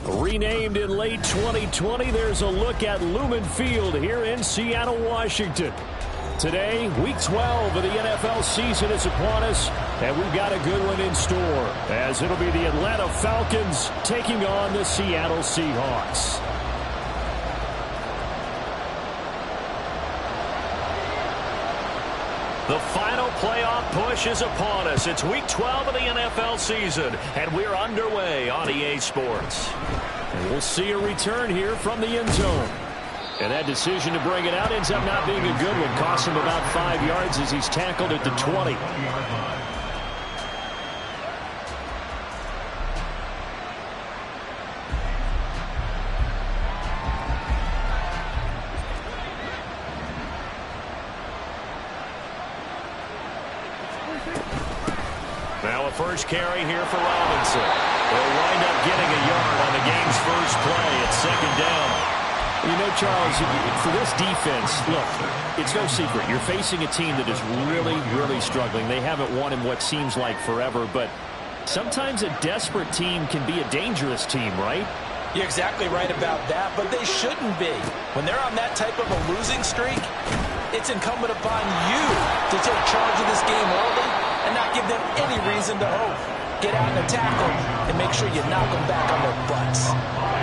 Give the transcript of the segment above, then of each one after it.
Renamed in late 2020, there's a look at Lumen Field here in Seattle, Washington. Today, Week 12 of the NFL season is upon us, and we've got a good one in store, as it'll be the Atlanta Falcons taking on the Seattle Seahawks. The final playoff push is upon us. It's Week 12 of the NFL season, and we're underway on EA Sports. And we'll see a return here from the end zone. And that decision to bring it out ends up not being a good one. Cost him about 5 yards as he's tackled at the 20. Now a first carry here for Robinson. They'll wind up getting a yard on the game's first play. It's second down. You know, Charles, for this defense, look, it's no secret. You're facing a team that is really, really struggling. They haven't won in what seems like forever, but sometimes a desperate team can be a dangerous team, right? You're exactly right about that, but they shouldn't be. When they're on that type of a losing streak, it's incumbent upon you to take charge of this game early and not give them any reason to hope. Get out and attack them and make sure you knock them back on their butts.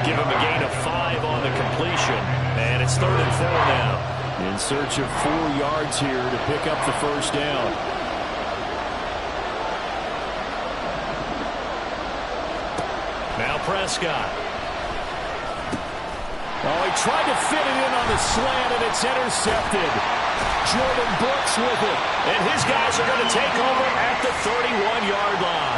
Give him a gain of 5 on the completion, and it's 3rd and 4 now. In search of 4 yards here to pick up the first down. Now Prescott. Oh, he tried to fit it in on the slant, and it's intercepted. Jordan Brooks with it. And his guys are going to take over at the 31-yard line.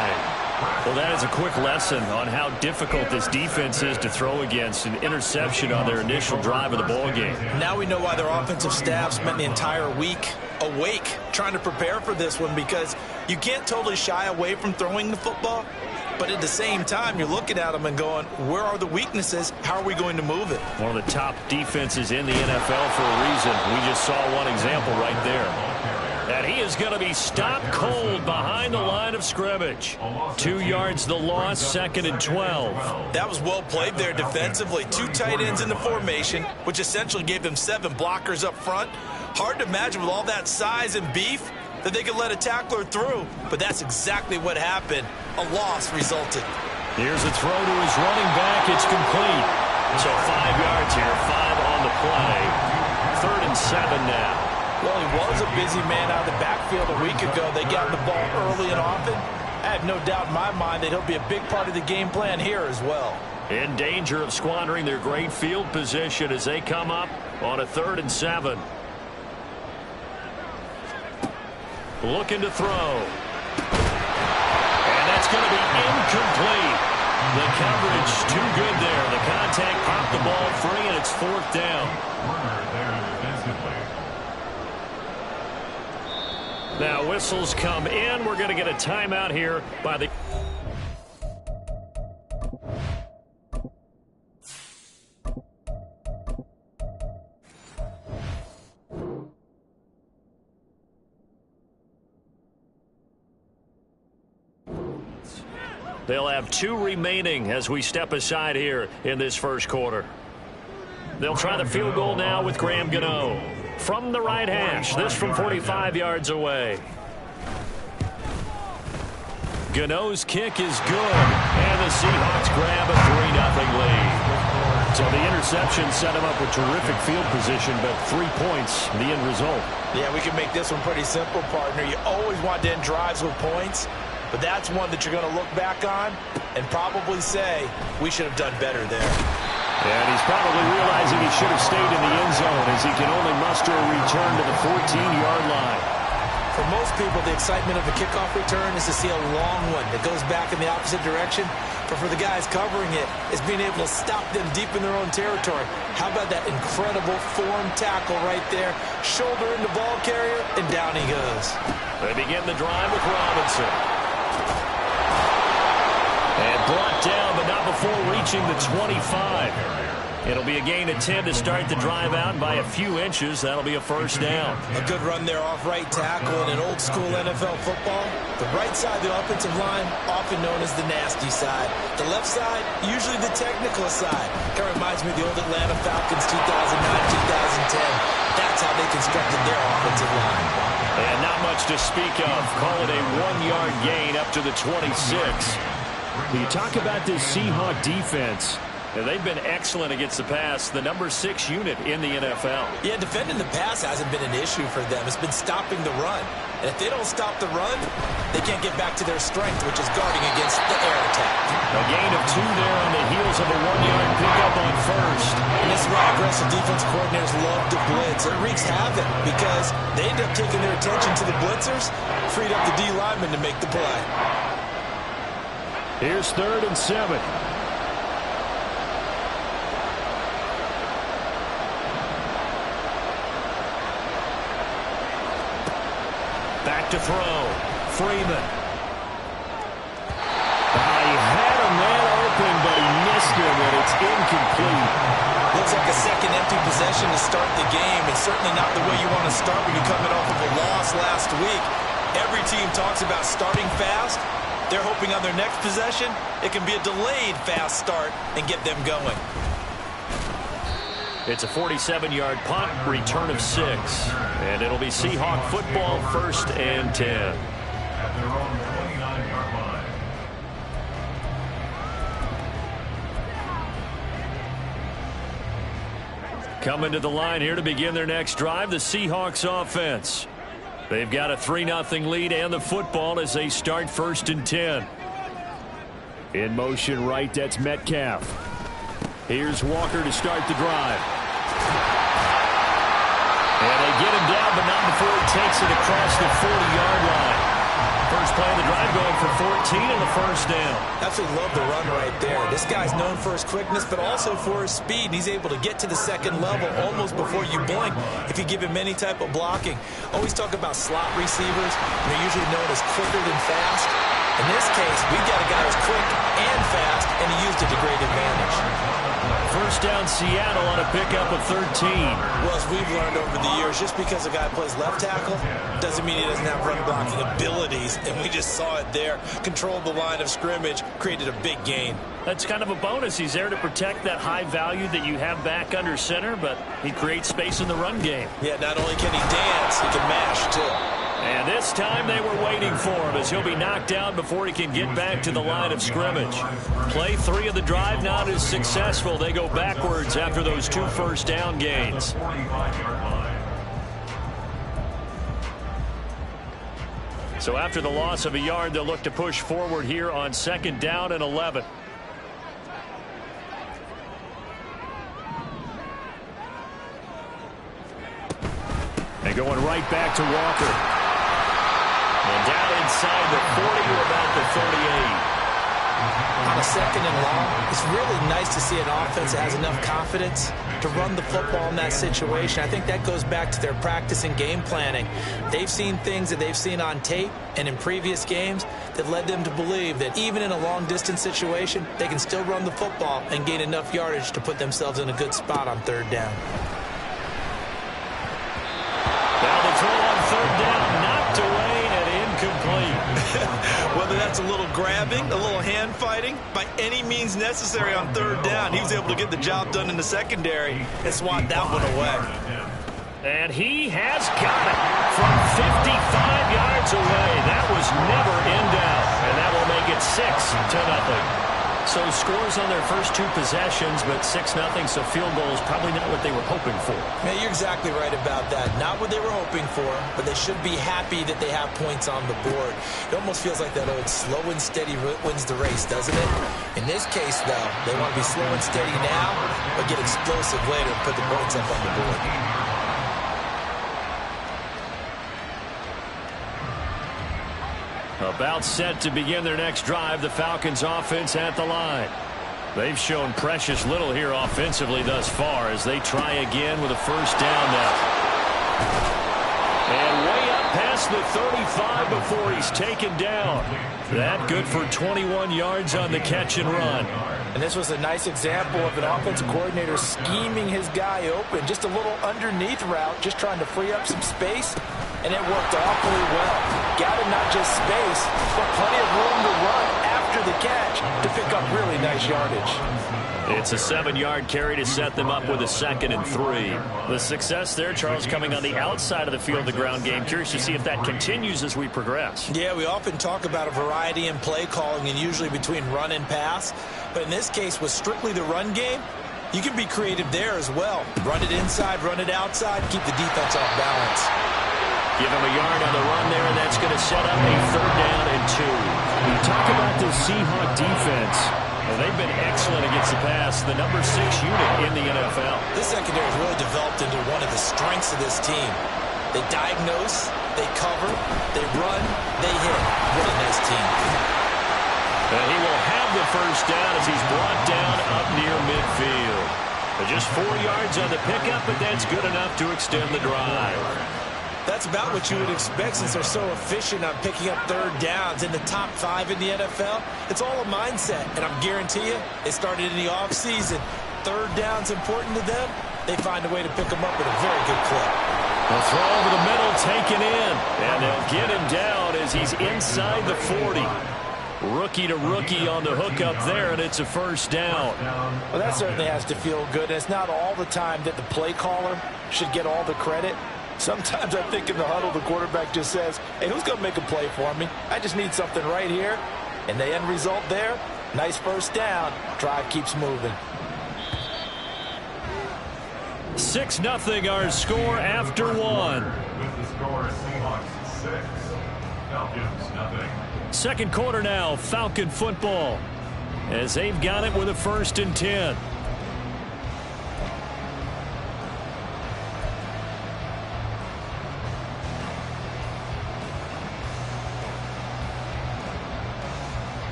Well, that is a quick lesson on how difficult this defense is to throw against. An interception on their initial drive of the ballgame. Now we know why their offensive staff spent the entire week awake trying to prepare for this one, because you can't totally shy away from throwing the football. But at the same time, you're looking at them and going, where are the weaknesses? How are we going to move it? One of the top defenses in the NFL for a reason. We just saw one example right there. And he is going to be stopped cold behind the line of scrimmage. 2 yards the loss, 2nd and 12. That was well played there defensively. 2 tight ends in the formation, which essentially gave them 7 blockers up front. Hard to imagine with all that size and beef that they could let a tackler through, but that's exactly what happened. A loss resulted. Here's a throw to his running back. It's complete. So 5 yards here, 5 on the play. 3rd and 7 now. Well, he was a busy man out of the backfield a week ago. They got the ball early and often. I have no doubt in my mind that he'll be a big part of the game plan here as well. In danger of squandering their great field position as they come up on a 3rd and 7. Looking to throw. And that's going to be incomplete. The coverage too good there. The contact popped the ball free, and it's 4th down. Now whistles come in. We're going to get a timeout here by the... They'll have 2 remaining as we step aside here in this first quarter. They'll try the field goal now with Graham Gano. From the right hash, this from 45 yards away. Gano's kick is good, and the Seahawks grab a 3-0 lead. So the interception set him up with terrific field position, but 3 points, the end result. Yeah, we can make this one pretty simple, partner. You always want to end drives with points, but that's one that you're going to look back on and probably say, we should have done better there. And he's probably realizing he should have stayed in the end zone as he can only muster a return to the 14-yard line. For most people, the excitement of a kickoff return is to see a long one that goes back in the opposite direction. But for the guys covering it, is being able to stop them deep in their own territory. How about that incredible form tackle right there? Shoulder in the ball carrier, and down he goes. They begin the drive with Robinson. And brought down, but not before reaching the 25. It'll be a gain of 10 to start the drive out, and by a few inches, that'll be a first down. A good run there off right tackle in an old-school NFL football. The right side of the offensive line, often known as the nasty side. The left side, usually the technical side. Kind of reminds me of the old Atlanta Falcons 2009-2010. That's how they constructed their offensive line. And not much to speak of. Call it a 1-yard gain up to the 26. You talk about this Seahawk defense. They've been excellent against the pass, the number 6 unit in the NFL. Yeah, defending the pass hasn't been an issue for them. It's been stopping the run. And if they don't stop the run, they can't get back to their strength, which is guarding against the air attack. A gain of 2 there on the heels of a 1-yard pickup on first. And this is why aggressive defense coordinators love to blitz. It wreaks havoc because they end up taking their attention to the blitzers, freed up the D lineman to make the play. Here's 3rd and 7. Back to throw. Freeman. He had a man open, but he missed him, and it's incomplete. Looks like a second empty possession to start the game, and certainly not the way you want to start when you're coming off of a loss last week. Every team talks about starting fast. They're hoping on their next possession, it can be a delayed fast start and get them going. It's a 47-yard punt, return of 6. And it'll be Seahawk football, 1st and 10. At their own 29-yard line. Coming to the line here to begin their next drive, the Seahawks offense. They've got a 3-0 lead and the football as they start 1st and 10. In motion right, that's Metcalf. Here's Walker to start the drive. And they get him down, but not before he takes it across the 40-yard line. First play of the drive going for 14 and a first down. Absolutely love the run right there. This guy's known for his quickness, but also for his speed. He's able to get to the second level almost before you blink if you give him any type of blocking. Always talk about slot receivers. They're usually known as quicker than fast. In this case, we've got a guy who's quick and fast, and he used it to great advantage. First down Seattle on a pickup of 13. Well, as we've learned over the years, just because a guy plays left tackle doesn't mean he doesn't have run blocking abilities, and we just saw it there. Controlled the line of scrimmage, created a big gain. That's kind of a bonus. He's there to protect that high value that you have back under center, but he creates space in the run game. Yeah, not only can he dance, he can mash, too. And this time they were waiting for him as he'll be knocked down before he can get back to the line of scrimmage. Play 3 of the drive not as successful. They go backwards after those 2 first down gains. So after the loss of a yard, they'll look to push forward here on 2nd down and 11. And going right back to Walker. And down inside the 40 or about the 38. On a 2nd and long, it's really nice to see an offense that has enough confidence to run the football in that situation. I think that goes back to their practice and game planning. They've seen things that they've seen on tape and in previous games that led them to believe that even in a long-distance situation, they can still run the football and gain enough yardage to put themselves in a good spot on 3rd down. Now the throw on 3rd down, knocked away and incomplete. Whether that's a little grabbing, a little hand fighting, by any means necessary on 3rd down, he was able to get the job done in the secondary and swat that one away. And he has got it from 55 yards away. That was never in doubt, and that will make it 6-0. So scores on their first 2 possessions, but 6-0, so field goal is probably not what they were hoping for. Man, you're exactly right about that. Not what they were hoping for, but they should be happy that they have points on the board. It almost feels like that old slow and steady wins the race, doesn't it? In this case, though, they want to be slow and steady now, but get explosive later and put the points up on the board. About set to begin their next drive, the Falcons offense at the line. They've shown precious little here offensively thus far as they try again with a first down now. And way up past the 35 before he's taken down. That good for 21 yards on the catch and run. And this was a nice example of an offensive coordinator scheming his guy open. Just a little underneath route, just trying to free up some space, and it worked awfully well. Got him not just space, but plenty of room to run after the catch to pick up really nice yardage. It's a 7-yard carry to set them up with a 2nd and 3. The success there, Charles, coming on the outside of the field, the ground game. Curious to see if that continues as we progress. Yeah, we often talk about a variety in play calling and usually between run and pass. But in this case, with strictly the run game, you can be creative there as well. Run it inside, run it outside, keep the defense off balance. Give him a yard on the run there, and that's going to set up a 3rd down and 2. You talk about the Seahawk defense. Well, they've been excellent against the pass, the number 6 unit in the NFL. This secondary has really developed into one of the strengths of this team. They diagnose, they cover, they run, they hit. What a nice team. And he will have the 1st down as he's brought down up near midfield. But just 4 yards on the pickup, but that's good enough to extend the drive. That's about what you would expect since they're so efficient on picking up 3rd downs in the top 5 in the NFL. It's all a mindset, and I guarantee you, it started in the offseason. 3rd down's important to them. They find a way to pick them up with a very good clip. A throw over the middle, taken in, and they'll get him down as he's inside the 40. Rookie to rookie on the hookup there, and it's a 1st down. Well, that certainly has to feel good. It's not all the time that the play caller should get all the credit. Sometimes I think in the huddle, the quarterback just says, hey, who's going to make a play for me? I just need something right here. And the end result there, nice 1st down. Drive keeps moving. 6-0 our score after 1. With the score, Seahawks 6, Falcons nothing. 2nd quarter now, Falcon football, as they've got it with a 1st and 10.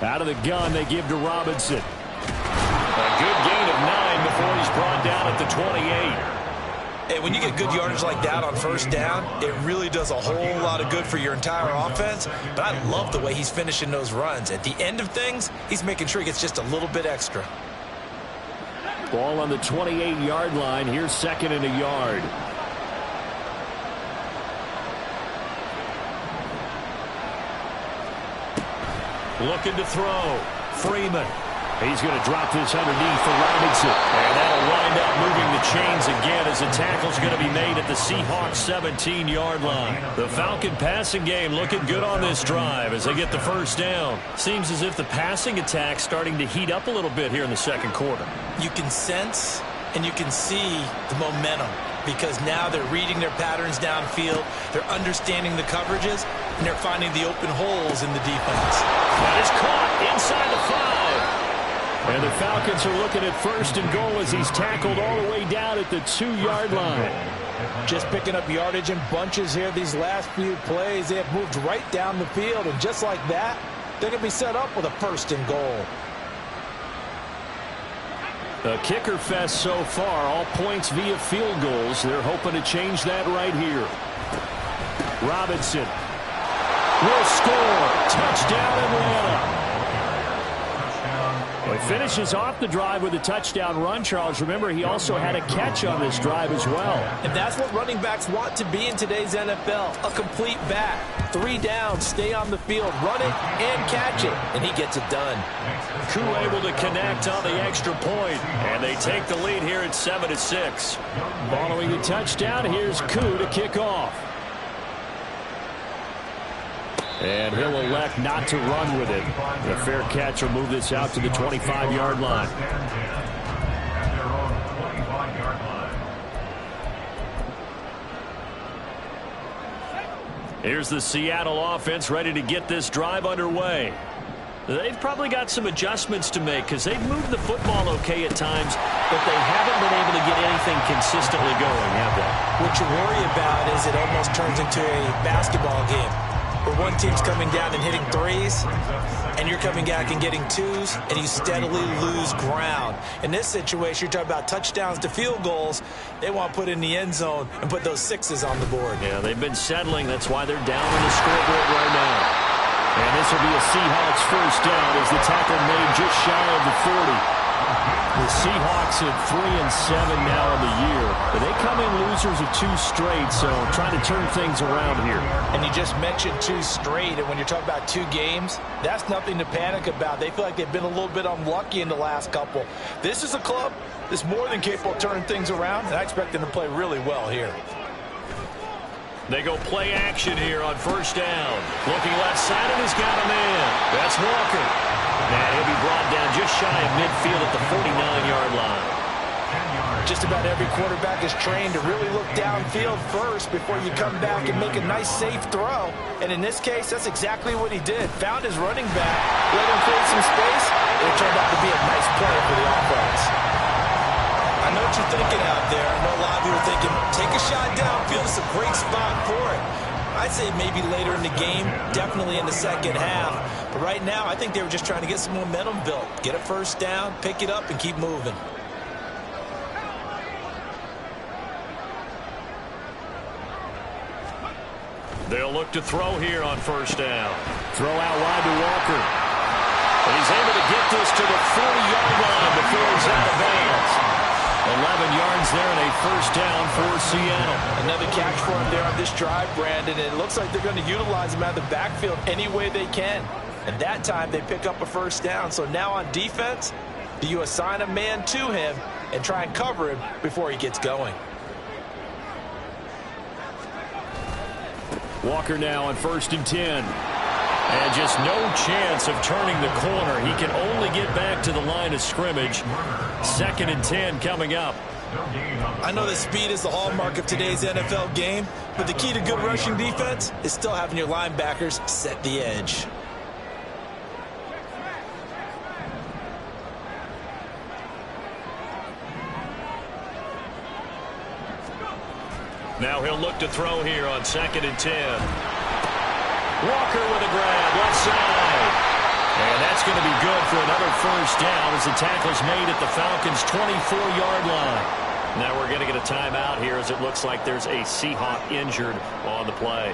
Out of the gun, they give to Robinson. A good gain of 9 before he's brought down at the 28. Hey, when you get good yardage like that on 1st down, it really does a whole lot of good for your entire offense. But I love the way he's finishing those runs. At the end of things, he's making sure he gets just a little bit extra. Ball on the 28-yard line. Here's 2nd and a yard. Looking to throw. Freeman. He's going to drop this underneath for Robinson. And that'll wind up moving the chains again as the tackle's going to be made at the Seahawks 17-yard line. The Falcon passing game looking good on this drive as they get the 1st down. Seems as if the passing attack's starting to heat up a little bit here in the 2nd quarter. You can sense and you can see the momentum because now they're reading their patterns downfield, they're understanding the coverages, and they're finding the open holes in the defense. That is caught inside the 5. And the Falcons are looking at 1st and goal as he's tackled all the way down at the 2-yard line. Just picking up yardage in bunches here these last few plays. They have moved right down the field, and just like that, they're going to be set up with a 1st and goal. A kicker fest so far, all points via field goals. They're hoping to change that right here. Robinson will score. Touchdown, Atlanta. Well, he finishes off the drive with a touchdown run, Charles. Remember, he also had a catch on this drive as well. And that's what running backs want to be in today's NFL, a complete back. 3 downs, stay on the field, run it, and catch it. And he gets it done. Koo able to connect on the extra point, and they take the lead here at 7-6. Following the touchdown, here's Koo to kick off. And he'll elect not to run with it. A fair catch will move this out to the 25-yard line. Here's the Seattle offense ready to get this drive underway. They've probably got some adjustments to make because they've moved the football okay at times, but they haven't been able to get anything consistently going, have they? What you worry about is it almost turns into a basketball game. where one team's coming down and hitting threes, and you're coming back and getting twos, and you steadily lose ground. In this situation, you're talking about touchdowns to field goals. They want to put in the end zone and put those sixes on the board. Yeah, they've been settling. That's why they're down on the scoreboard right now. And this will be a Seahawks first down as the tackle made just shy of the 40. The Seahawks at 3-7 now in the year. But they come in losers of 2 straight, so trying to turn things around here. And you just mentioned 2 straight, and when you're talking about 2 games, that's nothing to panic about. They feel like they've been a little bit unlucky in the last couple. This is a club that's more than capable of turning things around, and I expect them to play really well here. They go play action here on first down. Looking left side, and he's got him in. That's Walker. And he'll be brought down just shy of midfield at the 49-yard line. Just about every quarterback is trained to really look downfield first before you come back and make a nice, safe throw. And in this case, that's exactly what he did. Found his running back, let him create some space, and it turned out to be a nice play for the offense. I know what you're thinking out there. I know a lot of you are thinking, take a shot downfield. It's a great spot for it. I'd say maybe later in the game, definitely in the second half. But right now, I think they were just trying to get some momentum built. Get a first down, pick it up, and keep moving. They'll look to throw here on first down. Throw out wide to Walker. And he's able to get this to the 40-yard line before he's out of bounds. 11 yards there and a first down for Seattle. Another catch for him there on this drive, Brandon. And it looks like they're going to utilize him out of the backfield any way they can. And that time they pick up a first down. So now on defense, do you assign a man to him and try and cover him before he gets going? Walker now on 1st and 10. And just no chance of turning the corner. He can only get back to the line of scrimmage. 2nd and 10 coming up. I know that speed is the hallmark of today's NFL game, but the key to good rushing defense is still having your linebackers set the edge. Now he'll look to throw here on 2nd and 10. Walker with a grab, left side. And that's going to be good for another first down as the tackle's made at the Falcons' 24-yard line. Now we're going to get a timeout here as it looks like there's a Seahawk injured on the play.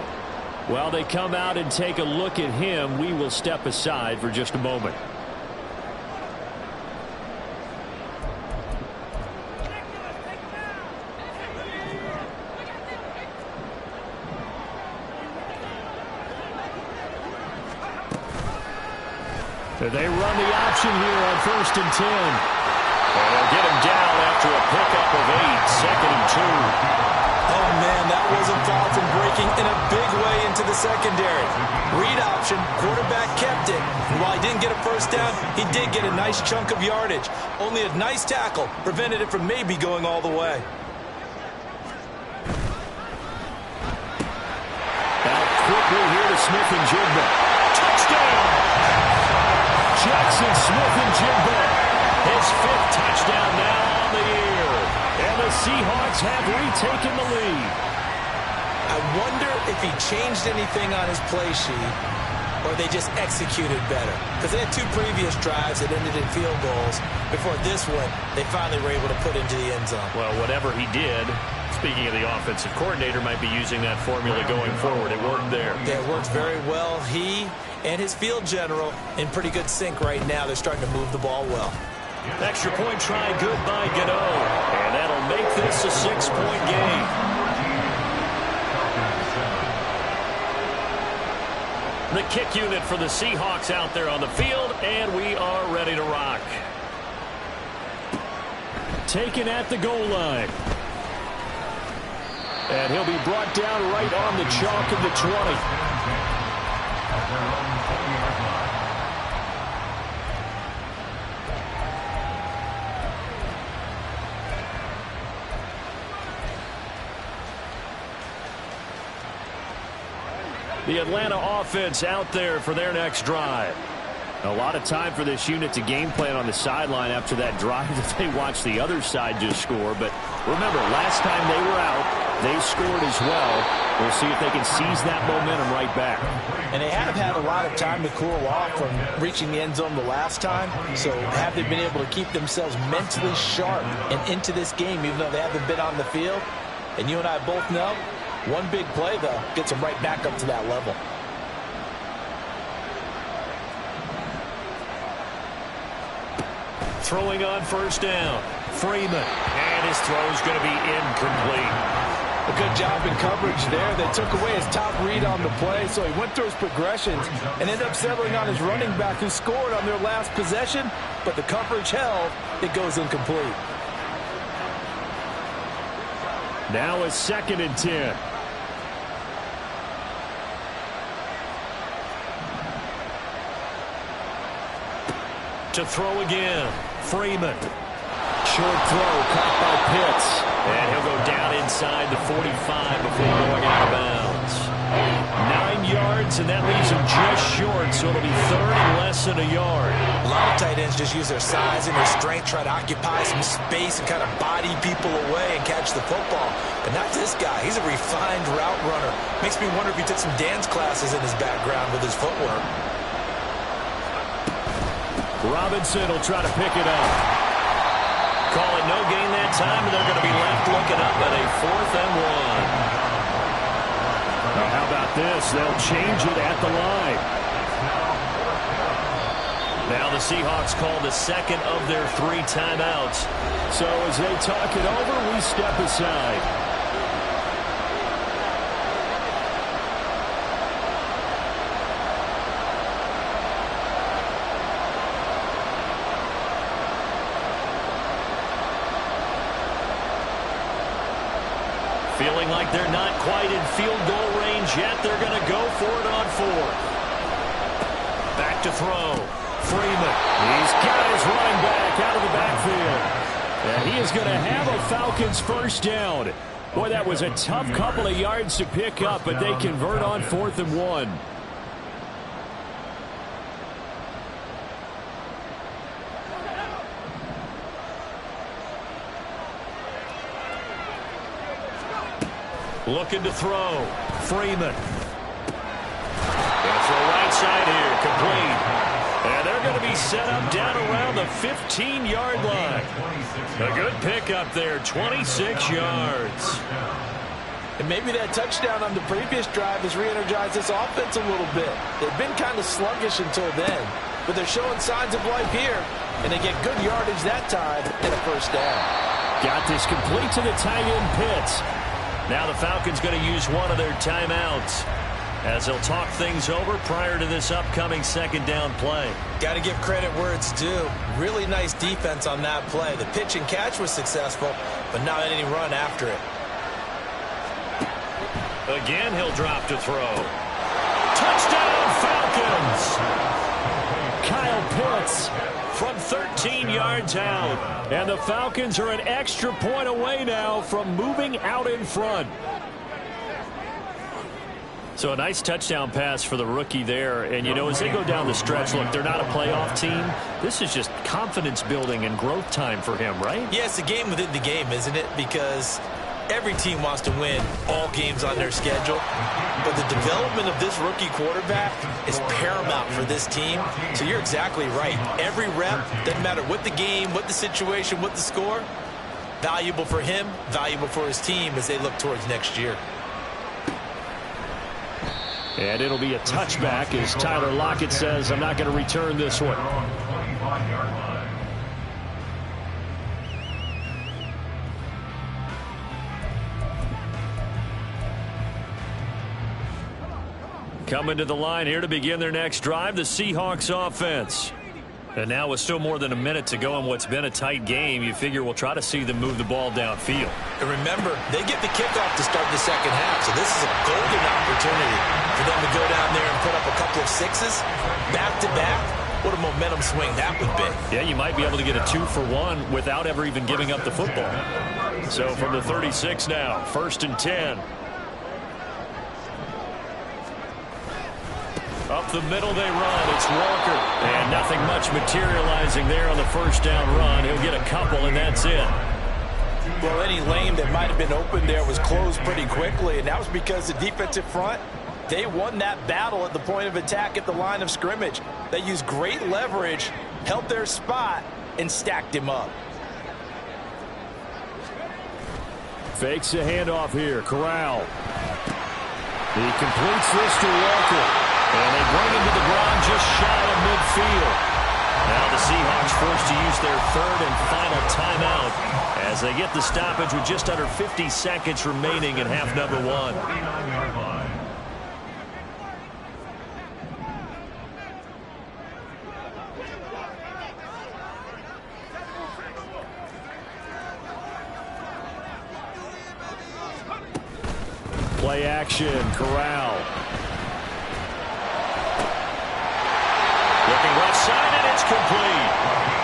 While they come out and take a look at him, we will step aside for just a moment. They run the option here on 1st and 10. And they'll get him down after a pickup of 8, 2nd and 2. Oh, man, that wasn't far from breaking in a big way into the secondary. Read option, quarterback kept it. And while he didn't get a first down, he did get a nice chunk of yardage. Only a nice tackle prevented it from maybe going all the way. Out quickly here to Smith and Jigba. Touchdown! Jackson Smith-Njigba, his 5th touchdown now on the year. And the Seahawks have retaken the lead. I wonder if he changed anything on his play sheet or they just executed better. Because they had 2 previous drives that ended in field goals. Before this one, they finally were able to put into the end zone. Well, whatever he did, speaking of the offensive coordinator, might be using that formula going forward. It worked there. Yeah, it worked very well. He and his field general in pretty good sync right now. They're starting to move the ball well. Extra point try good by Gano. And that'll make this a 6-point game. The kick unit for the Seahawks out there on the field, and we are ready to rock. Taken at the goal line. And he'll be brought down right on the chalk of the 20. The Atlanta offense out there for their next drive. A lot of time for this unit to game plan on the sideline after that drive that they watched the other side just score. But remember, last time they were out, They scored as well. We'll see if they can seize that momentum right back. And they have had a lot of time to cool off from reaching the end zone the last time. So have they been able to keep themselves mentally sharp and into this game, even though they haven't been on the field? And you and I both know, one big play, though, gets them right back up to that level. Throwing on first down. Freeman. And his throw's going to be incomplete. A good job in coverage there. They took away his top read on the play, so he went through his progressions and ended up settling on his running back who scored on their last possession, but the coverage held. It goes incomplete. Now a 2nd and 10. To throw again. Freeman. Short throw caught by Pitts. And he'll go down inside the 45 before going out of bounds. 9 yards, and that leaves him just short, so it'll be 3rd and less than a yard. A lot of tight ends just use their size and their strength, try to occupy some space and kind of body people away and catch the football. But not this guy. He's a refined route runner. Makes me wonder if he took some dance classes in his background with his footwork. Robinson will try to pick it up. Call it no gain that time, and they're going to be left looking up at a 4th and 1. Now, how about this? They'll change it at the line. Now the Seahawks call the 2nd of their 3 timeouts. So as they talk it over, we step aside. Feeling like they're not quite in field goal range yet. They're going to go for it on 4th. Back to throw. Freeman. He's got his running back out of the backfield. And he is going to have a Falcons first down. Boy, that was a tough couple of yards to pick up, but they convert on 4th and 1. Looking to throw. Freeman. Going to throw right side here. Complete. And they're going to be set up down around the 15-yard line. A good pickup there. 26 yards. And maybe that touchdown on the previous drive has re-energized this offense a little bit. They've been kind of sluggish until then, but they're showing signs of life here, and they get good yardage that time and a first down. Got this complete to the tight end Pitts. Now the Falcons going to use one of their timeouts as they'll talk things over prior to this upcoming 2nd down play. Got to give credit where it's due. Really nice defense on that play. The pitch and catch was successful, but not any run after it. Again, he'll drop to throw. Touchdown, Falcons! Kyle Pitts from 13 yards out. And the Falcons are an extra point away now from moving out in front. So a nice touchdown pass for the rookie there. And, you know, as they go down the stretch, look, they're not a playoff team. This is just confidence building and growth time for him, right? Yeah, it's a game within the game, isn't it? Because every team wants to win all games on their schedule. But the development of this rookie quarterback is paramount for this team. So you're exactly right. Every rep, doesn't matter what the game, what the situation, what the score, valuable for him, valuable for his team as they look towards next year. And it'll be a touchback as Tyler Lockett says, I'm not going to return this one. Coming to the line here to begin their next drive, the Seahawks offense. And now with still more than a minute to go in what's been a tight game, you figure we'll try to see them move the ball downfield. And remember, they get the kickoff to start the second half, so this is a golden opportunity for them to go down there and put up a couple of sixes back-to-back. What a momentum swing that would be. Yeah, you might be able to get a 2-for-1 without ever even giving up the football. So from the 36 now, 1st and 10. Up the middle they run. It's Walker. And nothing much materializing there on the first down run. He'll get a couple, and that's it. Well, any lane that might have been open there was closed pretty quickly, and that was because the defensive front, they won that battle at the point of attack at the line of scrimmage. They used great leverage, held their spot, and stacked him up. Fakes a handoff here. Corral. He completes this to Walker. And they bring him to the ground just shy of midfield. Now the Seahawks forced to use their third and final timeout as they get the stoppage with just under 50 seconds remaining in half number one. Play action, Corral. Looking left side, and it's complete.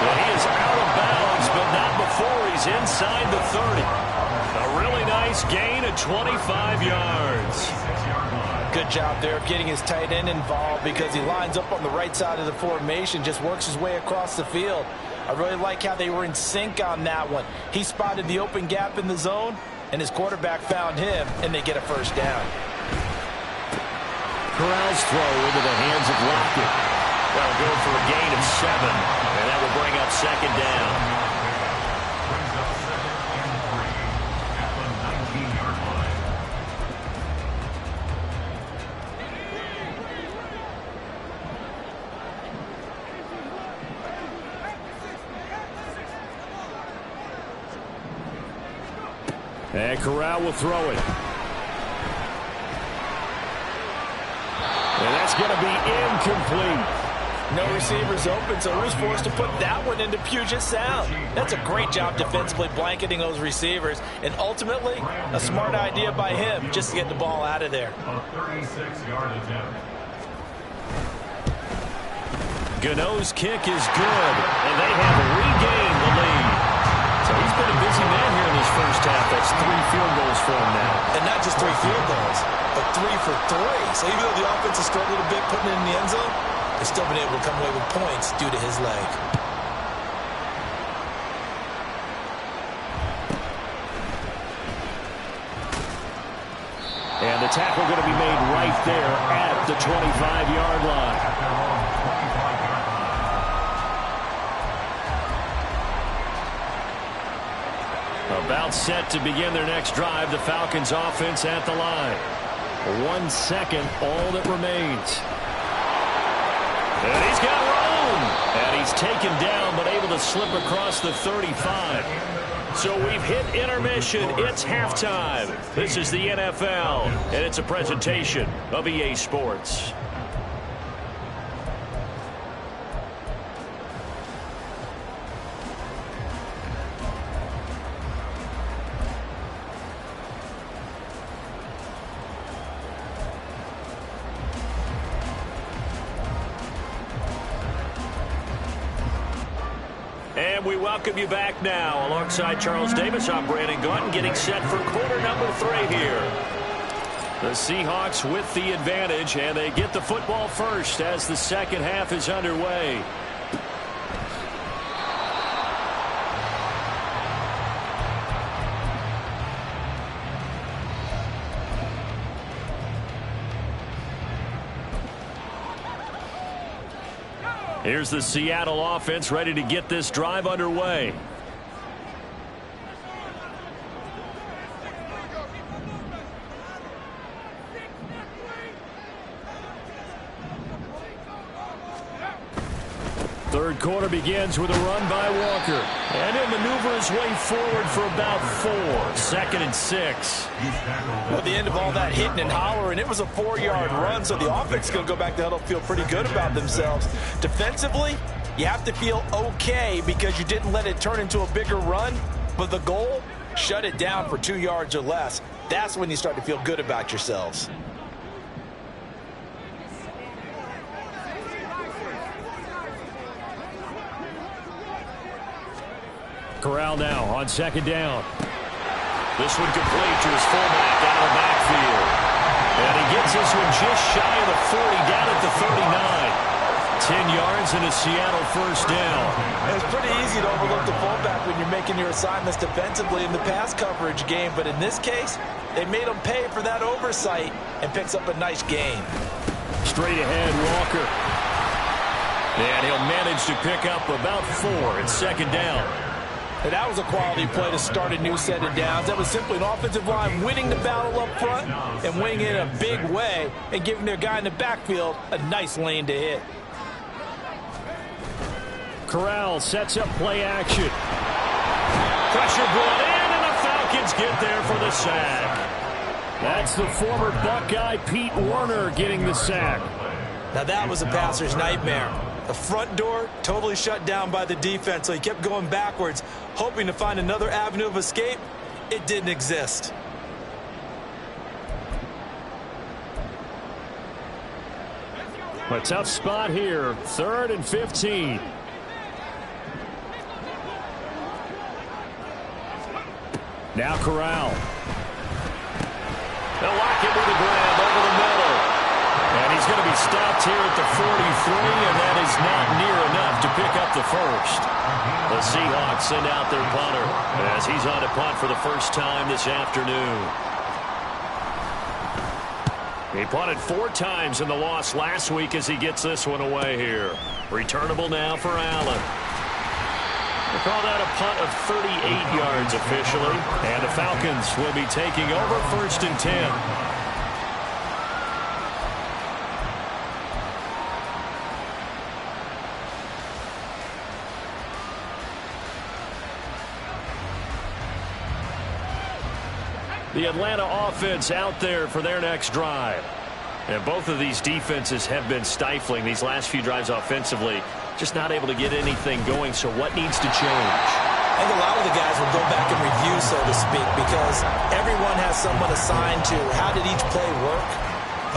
Well, he is out of bounds, but not before he's inside the 30. A really nice gain of 25 yards. Good job there of getting his tight end involved because he lines up on the right side of the formation, just works his way across the field. I really like how they were in sync on that one. He spotted the open gap in the zone, and his quarterback found him, and they get a first down. Corral's throw into the hands of Lockett. That'll go for a gain of 7, and that will bring up second down. And Corral will throw it. And that's going to be incomplete. No receivers open, so he was forced to put that one into Puget Sound. That's a great job defensively blanketing those receivers, and ultimately, a smart idea by him just to get the ball out of there. A 36-yard attempt. Gano's kick is good, and they have regained the lead. So he's been a busy man here in this first half. That's 3 field goals for him now. And not just 3 field goals, but 3 for 3. So even though the offense has struggled a bit putting it in the end zone, they've still been able to come away with points due to his leg. And the tackle going to be made right there at the 25-yard line. About set to begin their next drive. The Falcons offense at the line. 1 second, all that remains. And he's got room. And he's taken down, but able to slip across the 35. So we've hit intermission. It's halftime. This is the NFL, and it's a presentation of EA Sports. And we welcome you back now. Alongside Charles Davis, I'm Brandon Gaunton, getting set for quarter number 3 here. The Seahawks with the advantage, and they get the football first as the second half is underway. Here's the Seattle offense ready to get this drive underway. Third quarter begins with a run by Walker. And he'll maneuver his way forward for about 4. 2nd and 6. At the end of all that hitting and hollering, it was a 4-yard run, so the offense is going to go back to huddle, feel pretty good about themselves. Defensively, you have to feel okay because you didn't let it turn into a bigger run, but the goal, shut it down for 2 yards or less. That's when you start to feel good about yourselves. Corral now on 2nd down. This one complete to his fullback out of the backfield. And he gets this one just shy of the 40, down at the 39. 10 yards and a Seattle first down. It's pretty easy to overlook the fullback when you're making your assignments defensively in the pass coverage game, but in this case, they made him pay for that oversight and picks up a nice gain. Straight ahead, Walker. And he'll manage to pick up about 4 at second down. And that was a quality play to start a new set of downs. That was simply an offensive line winning the battle up front and winning it in a big way and giving their guy in the backfield a nice lane to hit. Corral sets up play action. Pressure brought in, and the Falcons get there for the sack. That's the former Buckeye Pete Werner getting the sack. Now that was a passer's nightmare. The front door totally shut down by the defense, so he kept going backwards, hoping to find another avenue of escape. It didn't exist. A tough spot here, 3rd and 15. Now Corral. They'll lock him with a grab over the middle. And he's going to be stopped here at the 43, and that is not near enough to pick up the first. The Seahawks send out their punter as he's on to punt for the first time this afternoon. He punted 4 times in the loss last week as he gets this one away here. Returnable now for Allen. They call that a punt of 38 yards officially, and the Falcons will be taking over 1st and 10. The Atlanta offense out there for their next drive. And both of these defenses have been stifling these last few drives offensively. Just not able to get anything going, so what needs to change? I think a lot of the guys will go back and review, so to speak, because everyone has someone assigned to how did each play work.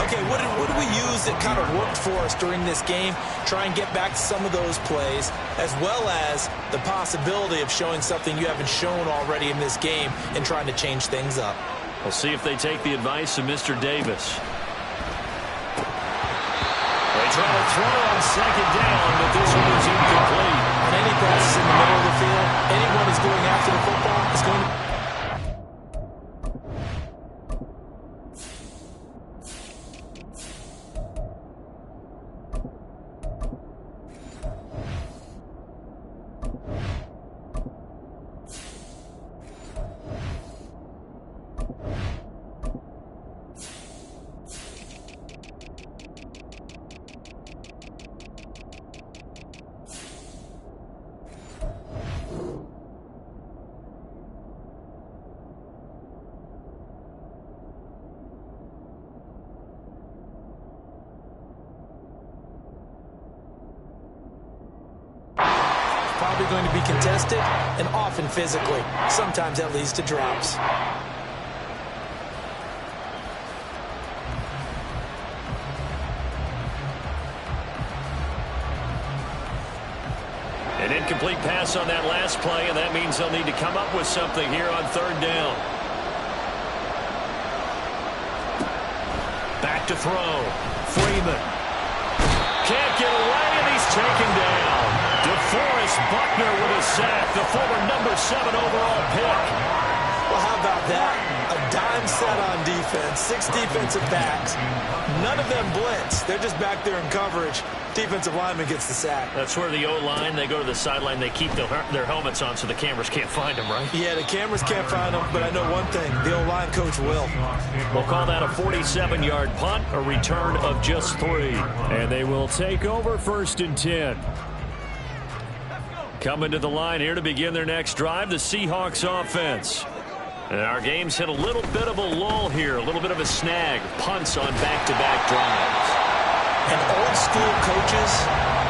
Okay, what did we use that kind of worked for us during this game? Try and get back to some of those plays, as well as the possibility of showing something you haven't shown already in this game and trying to change things up. We'll see if they take the advice of Mr. Davis. They try to throw on second down, but this one is incomplete. On any passes in the middle of the field, anyone who's going after the football is going to... Probably going to be contested and often physically. Sometimes that leads to drops. An incomplete pass on that last play, and that means they'll need to come up with something here on 3rd down. Back to throw. Freeman. Can't get away, and he's taken down. DeForest Buckner with a sack, the former number 7 overall pick. Well, how about that? A dime set on defense, 6 defensive backs. None of them blitz. They're just back there in coverage. Defensive lineman gets the sack. That's where the O-line, they go to the sideline, they keep their helmets on so the cameras can't find them, right? Yeah, the cameras can't find them, but I know one thing. The O-line coach will. We'll call that a 47-yard punt, a return of just 3. And they will take over 1st and 10. Coming to the line here to begin their next drive, the Seahawks offense. And our game's hit a little bit of a lull here, a little bit of a snag. Punts on back-to-back drives. And old-school coaches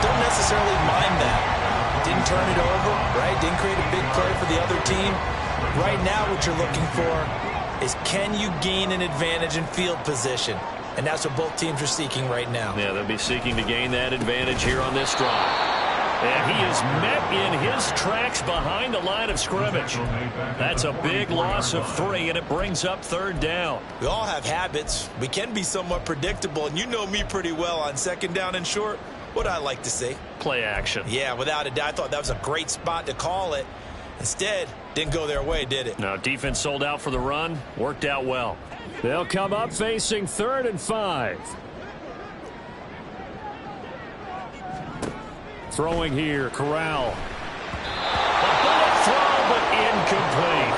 don't necessarily mind that. Didn't turn it over, right? Didn't create a big play for the other team. Right now what you're looking for is can you gain an advantage in field position? And that's what both teams are seeking right now. Yeah, they'll be seeking to gain that advantage here on this drive. And he is met in his tracks behind the line of scrimmage. That's a big loss of 3, and it brings up 3rd down. We all have habits. We can be somewhat predictable, and you know me pretty well on 2nd down and short. What I like to see. Play action. Yeah, without a doubt. I thought that was a great spot to call it. Instead, didn't go their way, did it? No, defense sold out for the run. Worked out well. They'll come up facing 3rd and 5. Throwing here, Corral. A bullet throw, but incomplete.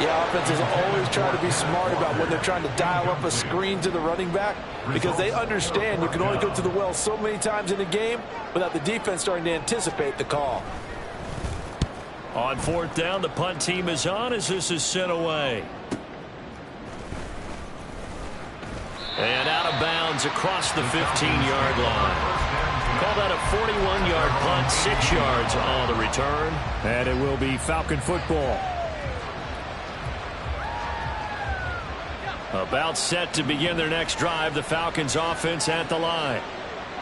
Yeah, offenses always try to be smart about when they're trying to dial up a screen to the running back because they understand you can only go to the well so many times in a game without the defense starting to anticipate the call. On 4th down, the punt team is on as this is sent away. And out of bounds across the 15-yard line. Call that a 41-yard punt, 6 yards on the return. And it will be Falcon football. About set to begin their next drive, the Falcons offense at the line.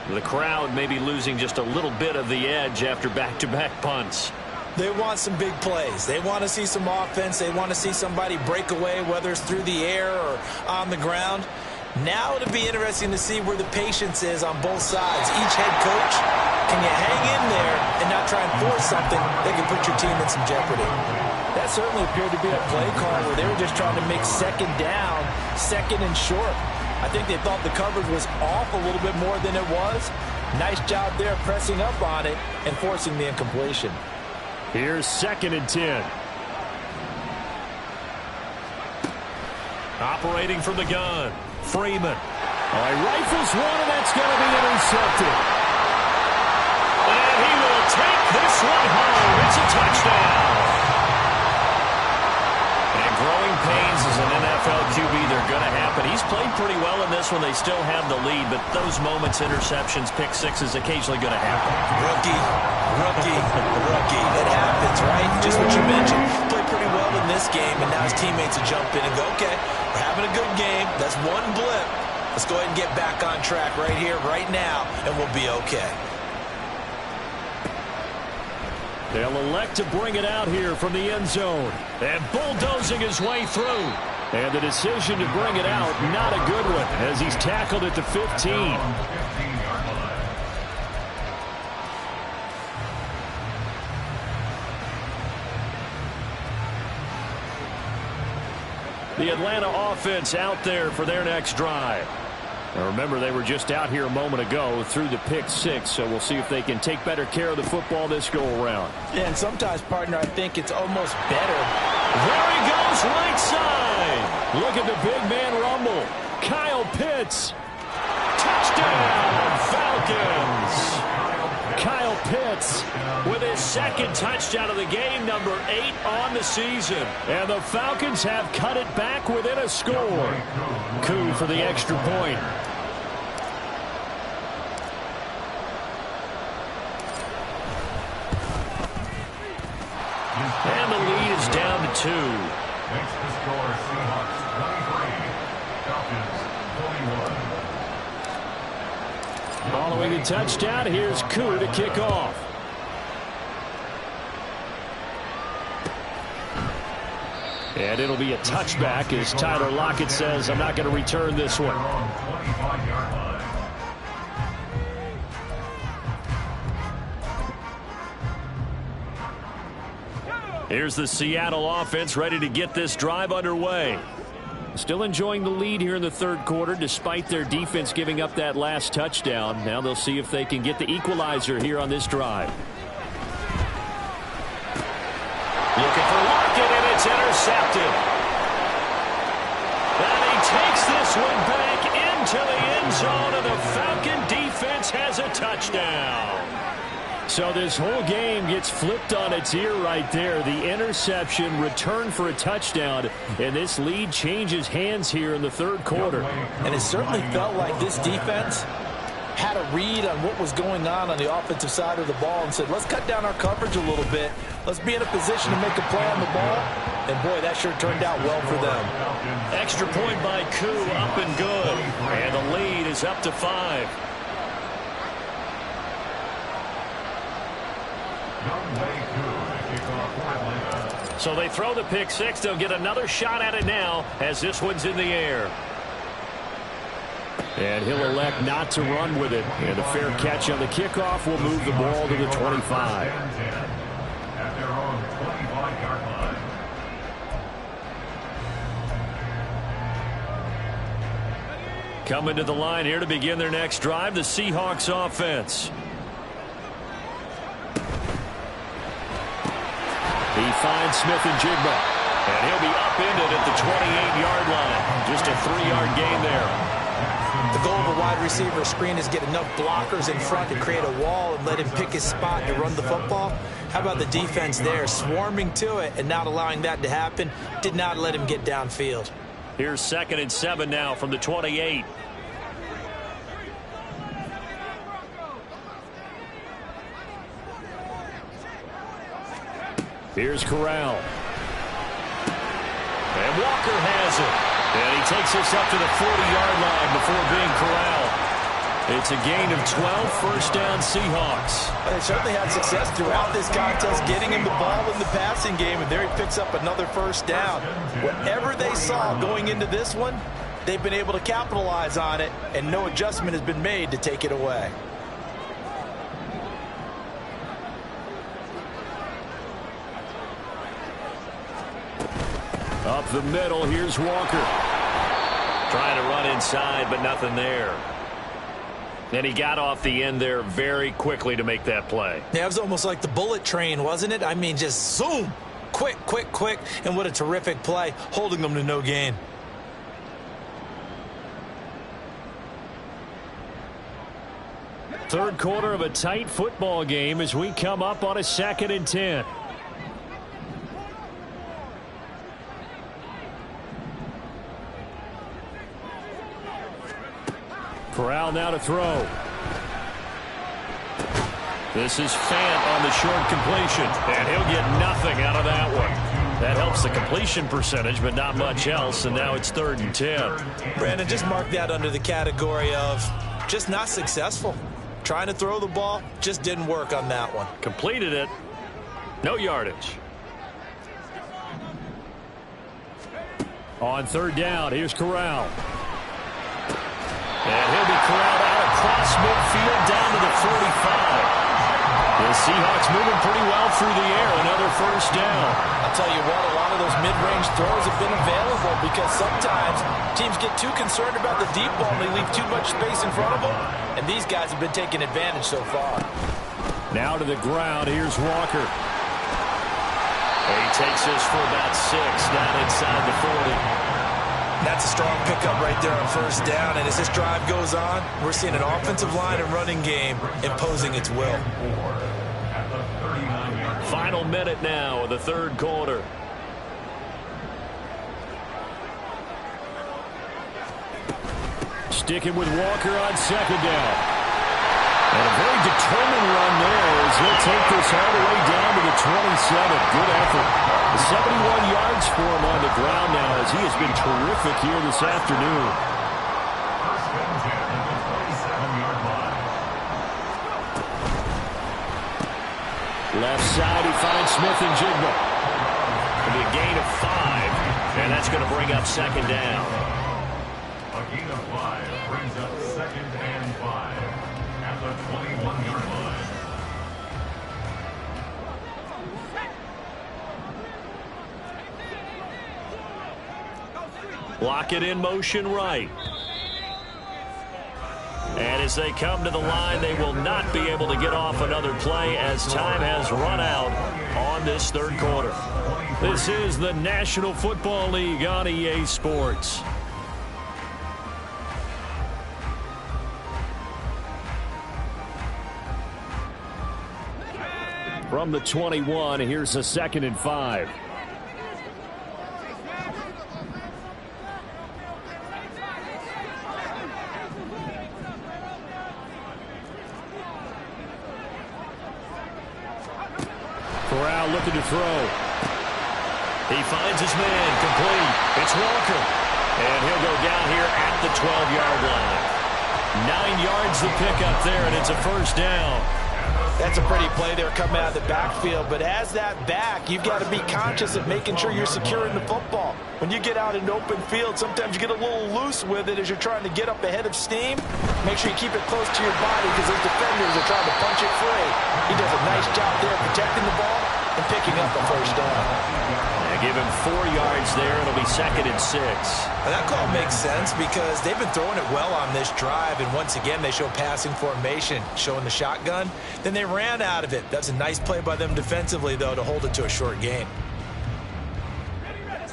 The crowd may be losing just a little bit of the edge after back-to-back punts. They want some big plays. They want to see some offense. They want to see somebody break away, whether it's through the air or on the ground. Now it'll be interesting to see where the patience is on both sides. Each head coach, can you hang in there and not try and force something that can put your team in some jeopardy? That certainly appeared to be a play call where they were just trying to make 2nd down, 2nd and short. I think they thought the coverage was off a little bit more than it was. Nice job there pressing up on it and forcing the incompletion. Here's 2nd and 10. Operating from the gun, Freeman. All right, rifles one, and that's going to be intercepted. And he will take this one home. It's a touchdown. And growing pains as an NFL QB, they're going to happen. He's played pretty well in this one. They still have the lead, but those moments, interceptions, pick sixes, occasionally going to happen. Rookie. It happens, right? Just what you mentioned. Played pretty well in this game, and now his teammates will jump in and go, okay, we're having a good game. That's one blip. Let's go ahead and get back on track right here, right now, and we'll be okay. They'll elect to bring it out here from the end zone. And bulldozing his way through. And the decision to bring it out, not a good one, as he's tackled at the 15. The Atlanta offense out there for their next drive. Now remember, they were just out here a moment ago through the pick 6, so we'll see if they can take better care of the football this go-around. Yeah, and sometimes, partner, I think it's almost better. There he goes, right side. Look at the big man rumble. Kyle Pitts. Touchdown, Falcons. Kyle Pitts with his 2nd touchdown of the game, number 8 on the season. And the Falcons have cut it back within a score. Coup for the extra point. And the lead is down to 2. Makes the score Seahawks 23, Falcons 41. Following the touchdown, here's Coup to kick off. And it'll be a touchback as Tyler Lockett says, I'm not going to return this one. Here's the Seattle offense ready to get this drive underway. Still enjoying the lead here in the 3rd quarter despite their defense giving up that last touchdown. Now they'll see if they can get the equalizer here on this drive. Looking for Lockett, and it's intercepted. And he takes this one back into the end zone, and the Falcon defense has a touchdown. So this whole game gets flipped on its ear right there. The interception, return for a touchdown, and this lead changes hands here in the 3rd quarter. And it certainly felt like this defense had a read on what was going on the offensive side of the ball and said, let's cut down our coverage a little bit. Let's be in a position to make a play on the ball. And, boy, that sure turned out well for them. Extra point by Coup, up and good. And the lead is up to 5. So they throw the pick 6. They'll get another shot at it now as this one's in the air. And he'll elect not to run with it. And a fair catch on the kickoff will move the ball to the 25. At their own 25-yard line. Coming to the line here to begin their next drive, the Seahawks offense. He finds Smith and Jigba. And he'll be upended at the 28-yard line. Just a 3-yard gain there. The goal of a wide receiver screen is get enough blockers in front to create a wall and let him pick his spot to run the football. How about the defense there, swarming to it and not allowing that to happen? Did not let him get downfield. Here's 2nd and 7 now from the 28. Here's Corral. And Walker has it. And he takes us up to the 40-yard line before being corralled. It's a gain of 12, first down Seahawks. They certainly had success throughout this contest, getting him the ball in the passing game, and there he picks up another first down. Whatever they saw going into this one, they've been able to capitalize on it, and no adjustment has been made to take it away. Up the middle, here's Walker. Trying to run inside, but nothing there. And he got off the end there very quickly to make that play. Yeah, it was almost like the bullet train, wasn't it? I mean, just zoom. Quick, quick, quick. And what a terrific play, holding them to no gain. Third quarter of a tight football game as we come up on a 2nd and 10. Corral now to throw. This is Fant on the short completion, and he'll get nothing out of that one. That helps the completion percentage, but not much else, and now it's 3rd and 10. Brandon, just mark that under the category of just not successful. Trying to throw the ball, just didn't work on that one. Completed it. No yardage. On 3rd down, here's Corral. And he'll be corralled out across midfield down to the 45. The Seahawks moving pretty well through the air. Another first down. I'll tell you what, a lot of those mid-range throws have been available because sometimes teams get too concerned about the deep ball and they leave too much space in front of them. And these guys have been taking advantage so far. Now to the ground. Here's Walker. He takes this for about 6 down inside the 40. That's a strong pickup right there on first down. And as this drive goes on, we're seeing an offensive line and running game imposing its will. Final minute now of the third quarter. Sticking with Walker on 2nd down. And a very determined run there as he'll take this all the way down to the 27. Good effort. 71 yards for him on the ground now as he has been terrific here this afternoon. Left side, he finds Smith and Jigba. It'll be a gain of 5, and that's going to bring up 2nd down. A gain of 5 brings up 2nd and 5 at the 21-yard line. Lock it in motion right. And as they come to the line, they will not be able to get off another play as time has run out on this third quarter. This is the National Football League on EA Sports. From the 21, here's a 2nd and 5. Corral looking to throw. He finds his man, complete. It's Walker. And he'll go down here at the 12-yard line. 9 yards to pick up there, and it's a first down. That's a pretty play there coming out of the backfield, but as that back, you've got to be conscious of making sure you're securing the football. When you get out in open field, sometimes you get a little loose with it as you're trying to get up ahead of steam. Make sure you keep it close to your body because those defenders are trying to punch it free. He does a nice job there protecting the ball and picking up the first down. Give him 4 yards there. It'll be 2nd and 6. Well, that call makes sense because they've been throwing it well on this drive, and once again they show passing formation, showing the shotgun. Then they ran out of it. That's a nice play by them defensively, though, to hold it to a short gain.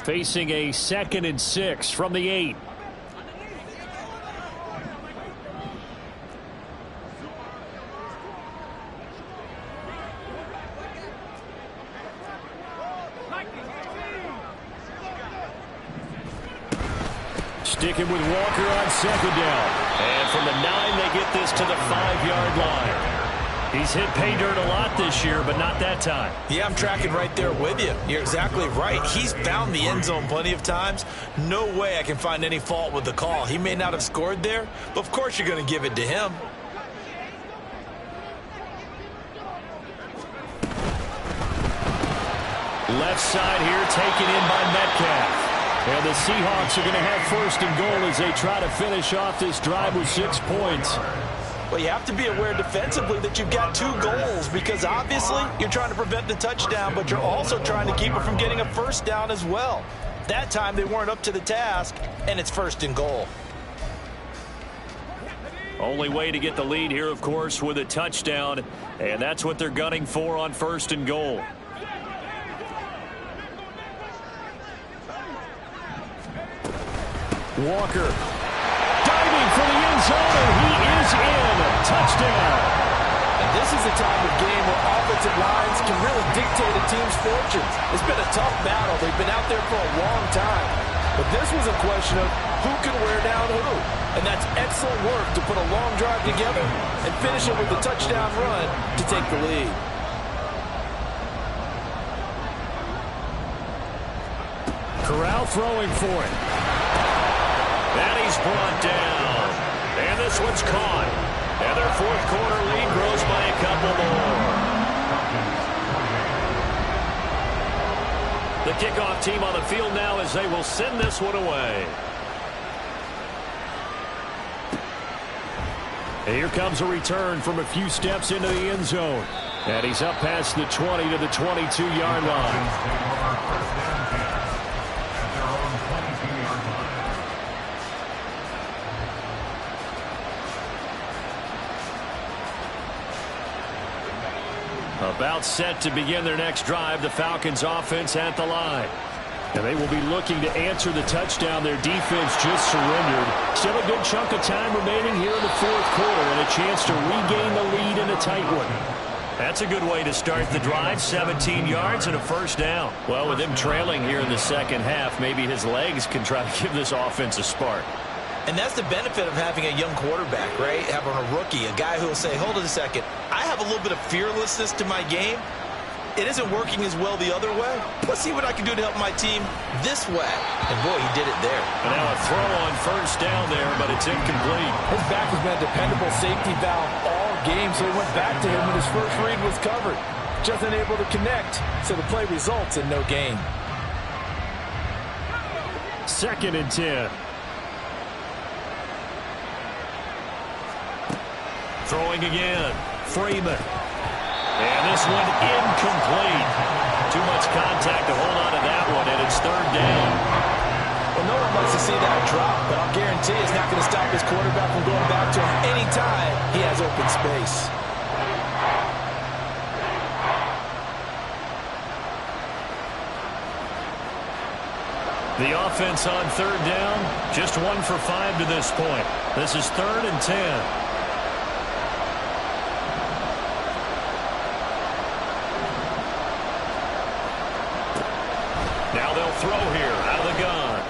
Facing a 2nd and 6 from the 8. Sticking with Walker on 2nd down. And from the 9, they get this to the 5-yard line. He's hit pay dirt a lot this year, but not that time. Yeah, I'm tracking right there with you. You're exactly right. He's found the end zone plenty of times. No way I can find any fault with the call. He may not have scored there, but of course you're going to give it to him. Left side here taken in by Metcalf. And the Seahawks are going to have 1st and goal as they try to finish off this drive with 6 points. Well, you have to be aware defensively that you've got 2 goals because obviously you're trying to prevent the touchdown, but you're also trying to keep it from getting a 1st down as well. That time they weren't up to the task, and it's 1st and goal. Only way to get the lead here, of course, with a touchdown, and that's what they're gunning for on 1st and goal. Walker diving for the end zone, and he is in. Touchdown. And this is the type of game where offensive lines can really dictate a team's fortunes. It's been a tough battle. They've been out there for a long time. But this was a question of who can wear down who. And that's excellent work to put a long drive together and finish it with a touchdown run to take the lead. Corral throwing for it. And he's brought down. And this one's caught. And their 4th quarter lead grows by a couple more. The kickoff team on the field now as they will send this one away. And here comes a return from a few steps into the end zone. And he's up past the 20 to the 22-yard line. About set to begin their next drive, the Falcons offense at the line. And they will be looking to answer the touchdown. Their defense just surrendered. Still a good chunk of time remaining here in the 4th quarter and a chance to regain the lead in a tight one. That's a good way to start the drive. 17 yards and a 1st down. Well, with him trailing here in the 2nd half, maybe his legs can try to give this offense a spark. And that's the benefit of having a young quarterback, right? Having a rookie, a guy who will say, hold it a second, I have a little bit of fearlessness to my game. It isn't working as well the other way. Let's see what I can do to help my team this way. And boy, he did it there. And now a throw on 1st down there, but it's incomplete. His back has been a dependable safety valve all game, so he went back to him when his first read was covered. Just unable to connect, so the play results in no gain. 2nd and 10. Throwing again. Freeman. And this one incomplete. Too much contact to hold on to that one, and it's 3rd down. Well, no one likes to see that drop, but I'll guarantee it's not going to stop his quarterback from going back to him anytime he has open space. The offense on 3rd down, just 1 for 5 to this point. This is 3rd and 10. Now they'll throw here out of the gun.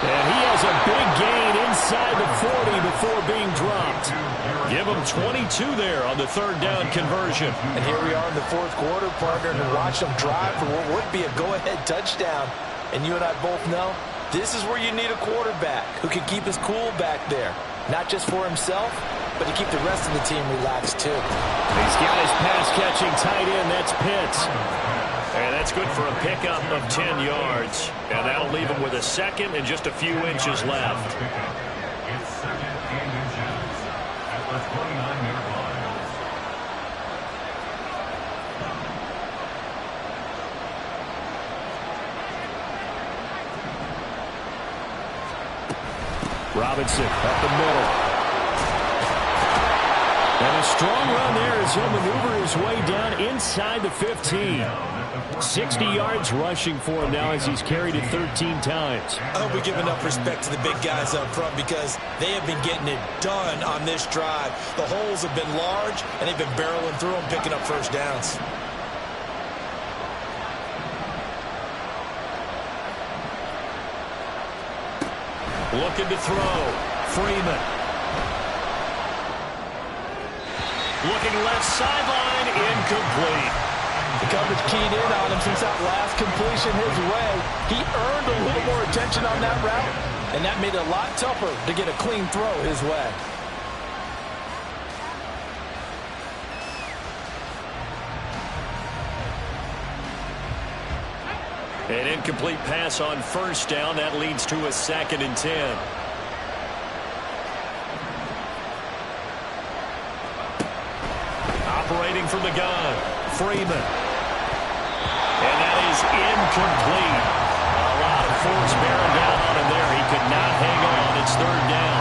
And he has a big gain inside the 40 before being dropped. Give him 22 there on the 3rd down conversion. And here we are in the 4th quarter, partner, and watch them drive for what would be a go-ahead touchdown. And you and I both know this is where you need a quarterback who can keep his cool back there, not just for himself, but to keep the rest of the team relaxed too. He's got his pass-catching tight end. That's Pitts. And that's good for a pickup of 10 yards. And that'll leave him with a second and just a few inches left. It's second and inches at the 29-yard line. Robinson up the middle. And a strong run there as he'll maneuver his way down inside the 15. 60 yards rushing for him now as he's carried it 13 times. I hope we give enough respect to the big guys up front because they have been getting it done on this drive. The holes have been large, and they've been barreling through them, picking up first downs. Looking to throw. Freeman. Looking left sideline, incomplete. The coverage keyed in on him since that last completion his way. He earned a little more attention on that route, and that made it a lot tougher to get a clean throw his way. An incomplete pass on first down. That leads to a 2nd and 10. Operating from the gun, Freeman. And that is incomplete. A lot of force bearing down on him there. He could not hang on. It's 3rd down.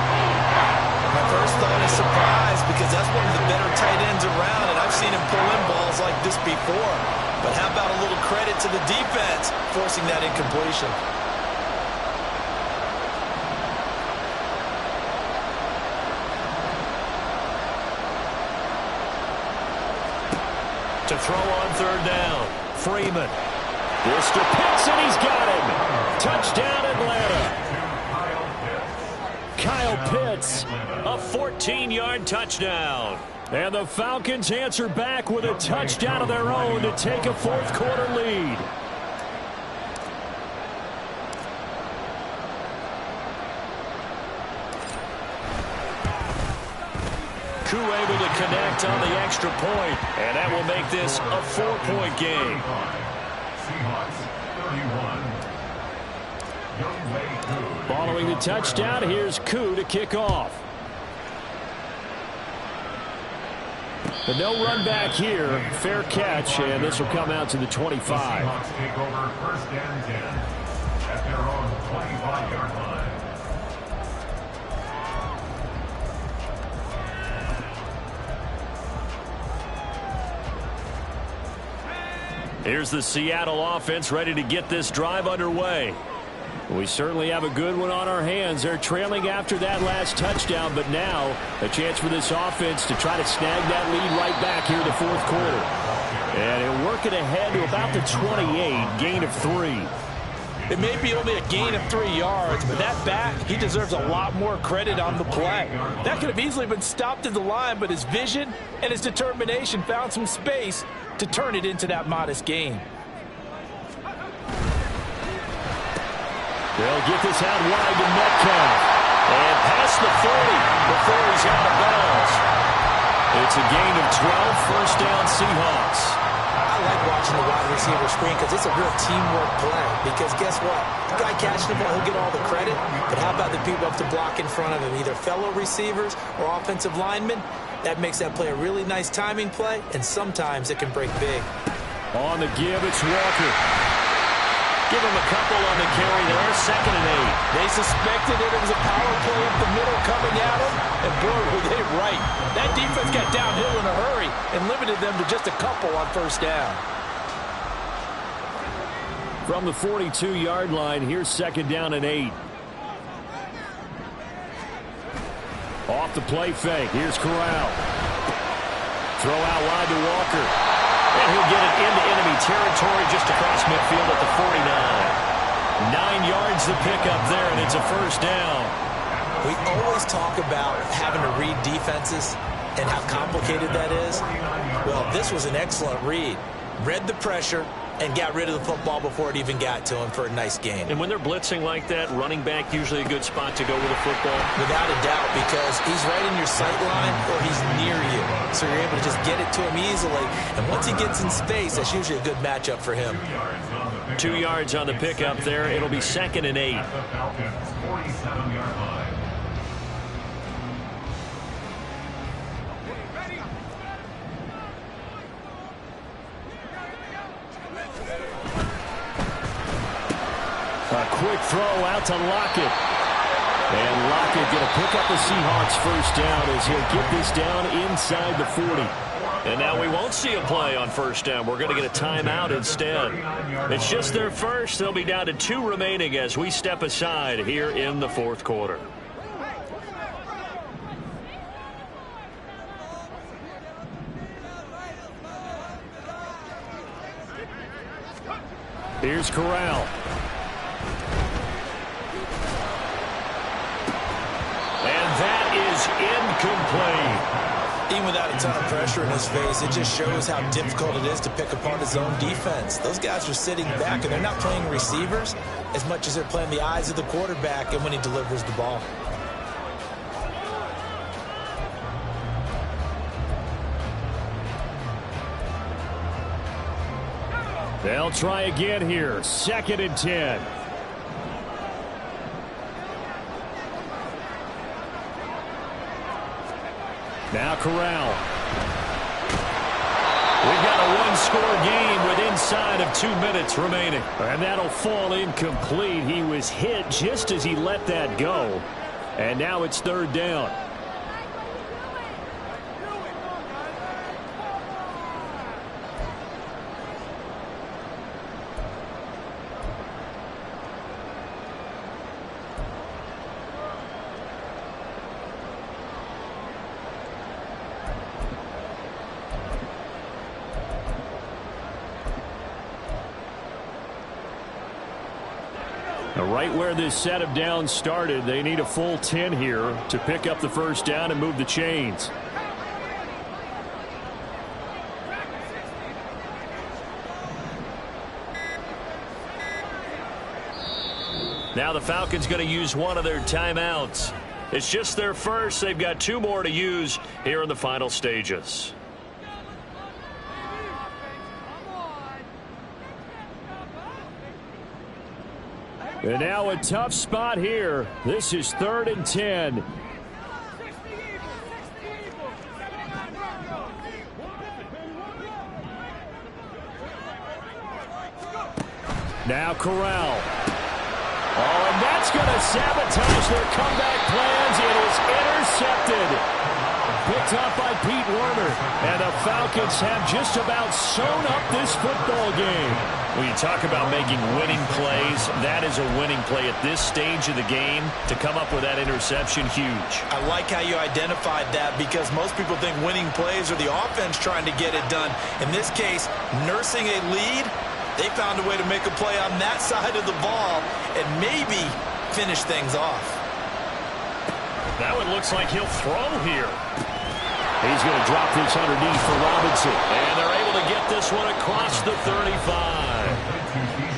My first thought is surprise because that's one of the better tight ends around, and I've seen him pull in balls like this before. But how about a little credit to the defense forcing that incompletion? To throw on 3rd down, Freeman. This to Pitts, and he's got him. Touchdown, Atlanta. Kyle Pitts, a 14-yard touchdown. And the Falcons answer back with a touchdown of their own to take a 4th quarter lead. Koo able to connect on the extra point, and that will make this a 4-point game. Seahawks 31. Following the touchdown, here's Koo to kick off. But no run back here. Fair catch, and this will come out to the 25. The Seahawks take over 1st and 10 at their own 25-yard line. Here's the Seattle offense ready to get this drive underway. We certainly have a good one on our hands. They're trailing after that last touchdown, but now a chance for this offense to try to snag that lead right back here in the 4th quarter. And it'll work it ahead to about the 28, gain of 3. It may be only a gain of 3 yards, but that back, he deserves a lot more credit on the play. That could have easily been stopped at the line, but his vision and his determination found some space to turn it into that modest gain. They'll get this out wide to Metcalf. And past the 40 before he's out of bounds. It's a gain of 12, 1st down Seahawks. I like watching the wide receiver screen because it's a real teamwork play. Because guess what? The guy catching the ball, he'll get all the credit. But how about the people up to block in front of him, either fellow receivers or offensive linemen? That makes that play a really nice timing play, and sometimes it can break big. On the give, it's Walker. Give him a couple on the carry there, 2nd and 8. They suspected that it was a power play up the middle coming at them, and boy, were they right. That defense got downhill in a hurry and limited them to just a couple on 1st down. From the 42-yard line, here's 2nd down and 8. Off the play fake, here's Corral. Throw out wide to Walker. And he'll get it into enemy territory just across midfield at the 49. 9 yards to pick up there, and it's a 1st down. We always talk about having to read defenses and how complicated that is. Well, this was an excellent read. Read the pressure, and got rid of the football before it even got to him for a nice gain. And when they're blitzing like that, running back usually a good spot to go with a football. Without a doubt, because he's right in your sight line or he's near you. So you're able to just get it to him easily. And once he gets in space, that's usually a good matchup for him. 2 yards on the pickup there. It'll be 2nd and 8. At the Falcons' 47-yard line. A quick throw out to Lockett. And Lockett going to pick up the Seahawks first down as he'll get this down inside the 40. And now we won't see a play on first down. We're going to get a timeout instead. It's just their first. They'll be down to 2 remaining as we step aside here in the fourth quarter. Here's Corral. And that is incomplete. Even without a ton of pressure in his face, it just shows how difficult it is to pick apart his own defense. Those guys are sitting back, and they're not playing receivers as much as they're playing the eyes of the quarterback and when he delivers the ball. They'll try again here. 2nd and 10. Now Corral. We've got a one-score game with inside of 2 minutes remaining. And that'll fall incomplete. He was hit just as he let that go. And now it's 3rd down. Right where this set of downs started, they need a full 10 here to pick up the first down and move the chains. Now the Falcons going to use one of their timeouts. It's just their first. They've got 2 more to use here in the final stages. And now a tough spot here. This is 3rd and 10. Now Corral. Oh, and that's going to sabotage their comeback plans. It is intercepted. Picked up by Pete Werner. And the Falcons have just about sewn up this football game. When you talk about making winning plays, that is a winning play at this stage of the game. To come up with that interception, huge. I like how you identified that because most people think winning plays are the offense trying to get it done. In this case, nursing a lead, they found a way to make a play on that side of the ball and maybe finish things off. That one looks like he'll throw here. He's going to drop this underneath for Robinson. And they're able to get this one across the 35.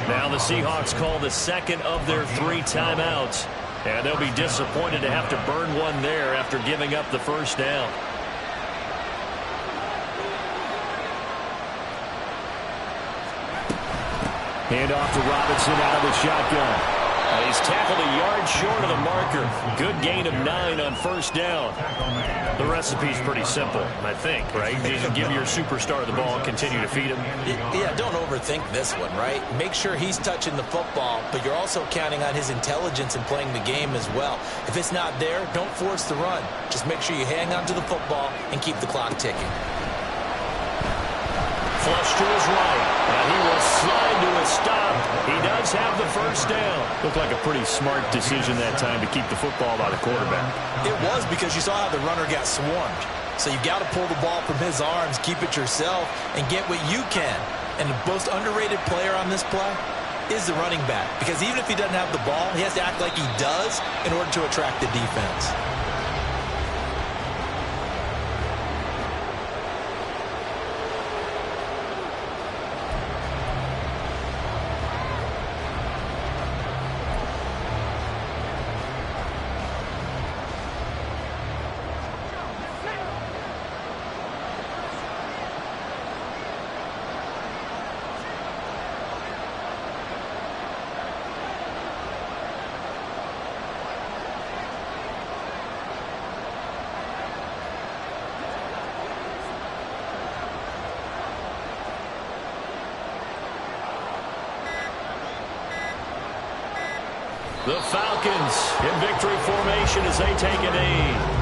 Now the Seahawks call the second of their 3 timeouts. And they'll be disappointed to have to burn one there after giving up the first down. Hand off to Robinson out of the shotgun. He's tackled a yard short of the marker. Good gain of 9 on first down. The recipe's pretty simple, I think, right? Just give your superstar the ball and continue to feed him. Yeah, don't overthink this one, right? Make sure he's touching the football, but you're also counting on his intelligence in playing the game as well. If it's not there, don't force the run. Just make sure you hang on to the football and keep the clock ticking. Flush to his right. And he will slide to a stop. He does have the first down. Looked like a pretty smart decision that time to keep the football by the quarterback. It was because you saw how the runner got swarmed. So you got to pull the ball from his arms, keep it yourself, and get what you can. And the most underrated player on this play is the running back. Because even if he doesn't have the ball, he has to act like he does in order to attract the defense. The Falcons in victory formation as they take a knee.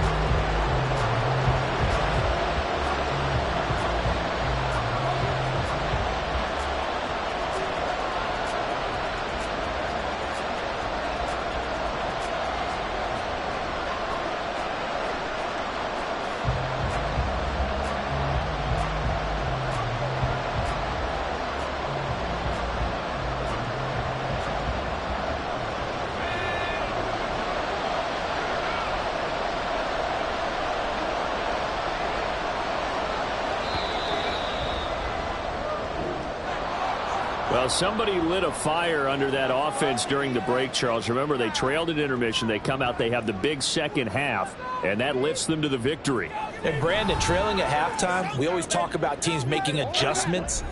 Well, somebody lit a fire under that offense during the break, Charles. Remember, they trailed at intermission. They come out, they have the big second half, and that lifts them to the victory. And, Brandon, trailing at halftime, we always talk about teams making adjustments.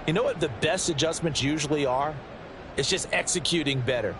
You know what the best adjustments usually are? It's just executing better.